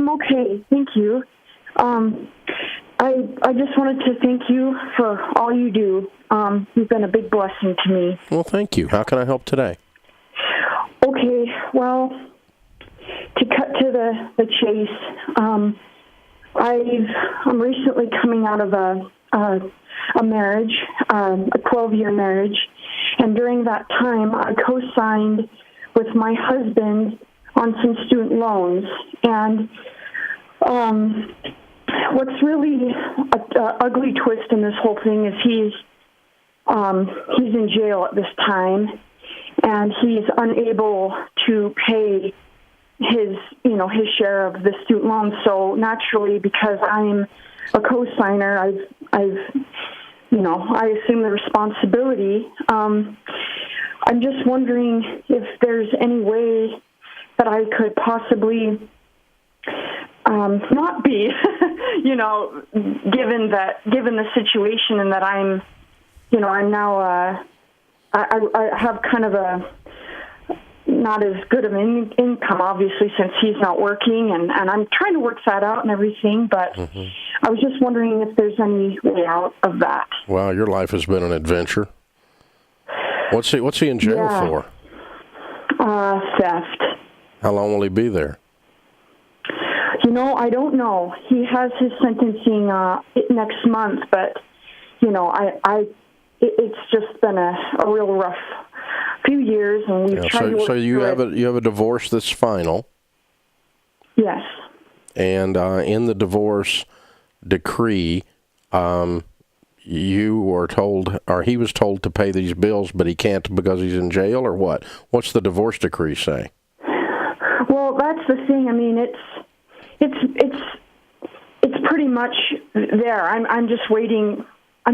I'm okay. Thank you. I just wanted to thank you for all you do. You've been a big blessing to me. Well, thank you. How can I help today? Okay, well, to cut to the chase, I'm recently coming out of a marriage, a 12-year marriage, and during that time, I co-signed with my husband on some student loans. And what's really an ugly twist in this whole thing is he's in jail at this time, and he's unable to pay his share of the student loan. So naturally, because I'm a co-signer, I assume the responsibility. I'm just wondering if there's any way that I could possibly not be, given the situation, and that I'm now I have kind of a not as good of an income, obviously, since he's not working, and I'm trying to work that out and everything, but I was just wondering if there's any way out of that. Well, your life has been an adventure. What's he in jail for? Theft. How long will he be there? I don't know. He has his sentencing next month, but it's just been a real rough few years, and we've tried to work you have a divorce that's final. Yes. And in the divorce decree, you were told, or he was told, to pay these bills, but he can't because he's in jail, or what? What's the divorce decree say? Well, that's the thing. I mean, it's pretty much there. I'm just waiting. I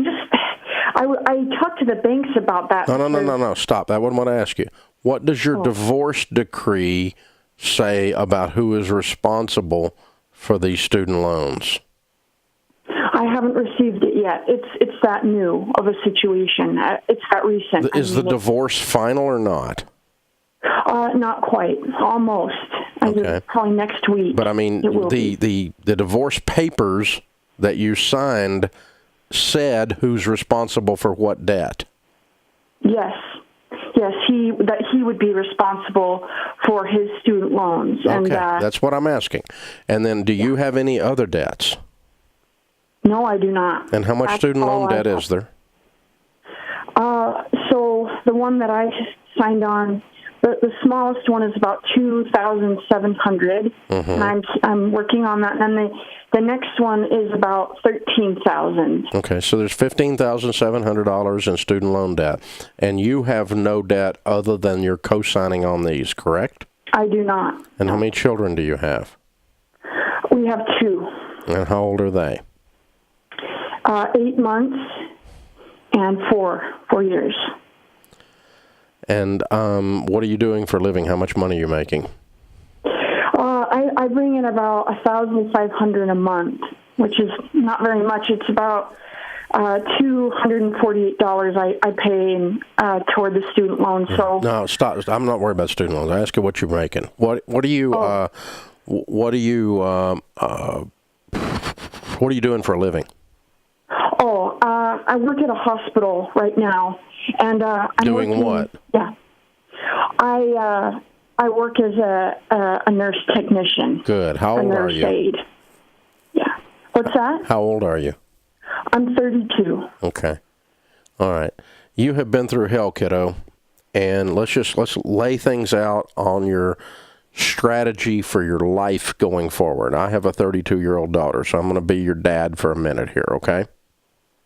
talked to the banks about that. No. Stop. That wasn't what I asked you. What does your divorce decree say about who is responsible for these student loans? I haven't received it yet. It's that new of a situation. It's that recent. Is the divorce final or not? Not quite. Almost. Okay. Probably next week. But I mean, the divorce papers that you signed said who's responsible for what debt. Yes, he would be responsible for his student loans. Okay, and that's what I'm asking. And then, do you have any other debts? No, I do not. And how much student loan debt is there? So the one that I signed on, the smallest one is about $2,700, and I'm working on that. And then the next one is about $13,000. Okay, so there's $15,700 in student loan debt, and you have no debt other than your co-signing on these, correct? I do not. And how many children do you have? We have 2. And how old are they? 8 months and 4 years. And what are you doing for a living? How much money are you making? I bring in about $1,500 a month, which is not very much. It's about $248 I pay toward the student loan. So no, stop. I'm not worried about student loans. I ask you what you're making. What are you what are you doing for a living? I work at a hospital right now, and I'm doing working, what? Yeah, I work as a nurse technician. Good. How old are you? Aide. Yeah. What's that? How old are you? I'm 32. Okay. All right. You have been through hell, kiddo, and let's lay things out on your strategy for your life going forward. I have a 32-year-old daughter, so I'm going to be your dad for a minute here, okay?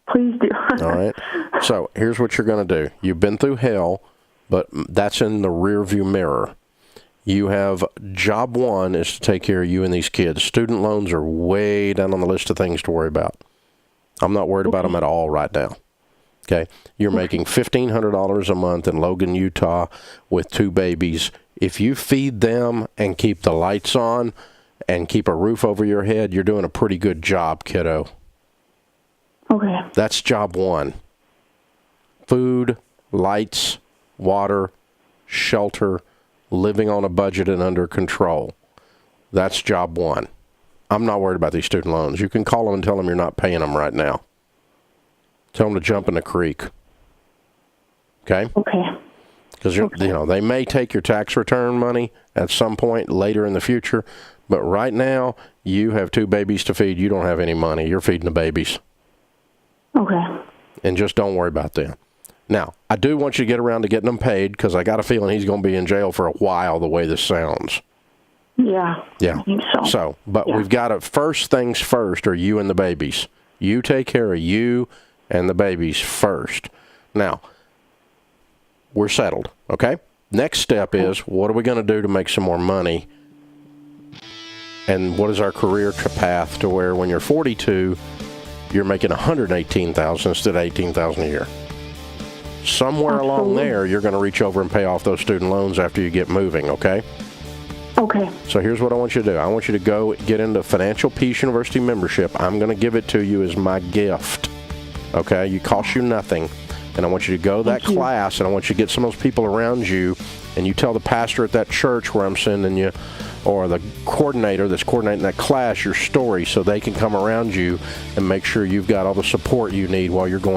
Please do. All right. So here's what you're going to do. You've been through hell, but that's in the rearview mirror. You have job one is to take care of you and these kids. Student loans are way down on the list of things to worry about. I'm not worried about them at all right now. Okay? You're making $1,500 a month in Logan, Utah with 2 babies. If you feed them and keep the lights on and keep a roof over your head, you're doing a pretty good job, kiddo. Okay. That's job one. Food, lights, water, shelter, living on a budget and under control. That's job one. I'm not worried about these student loans. You can call them and tell them you're not paying them right now. Tell them to jump in the creek. Okay? Okay. Because, they may take your tax return money at some point later in the future, but right now, you have 2 babies to feed. You don't have any money. You're feeding the babies. Okay. And just don't worry about them. Now, I do want you to get around to getting them paid, because I got a feeling he's going to be in jail for a while the way this sounds. Yeah. Yeah. I think so. But we've got to, first things first are you and the babies. You take care of you and the babies first. Now, we're settled, okay? Next step is, what are we going to do to make some more money? And what is our career path to where when you're 42, you're making $118,000 instead of $18,000 a year? Somewhere along there, you're going to reach over and pay off those student loans after you get moving, okay? Okay. So here's what I want you to do. I want you to go get into Financial Peace University membership. I'm going to give it to you as my gift, okay? It costs you nothing. And I want you to go to that class, and I want you to get some of those people around you, and you tell the pastor at that church where I'm sending you, or the coordinator that's coordinating that class, your story, so they can come around you and make sure you've got all the support you need while you're going.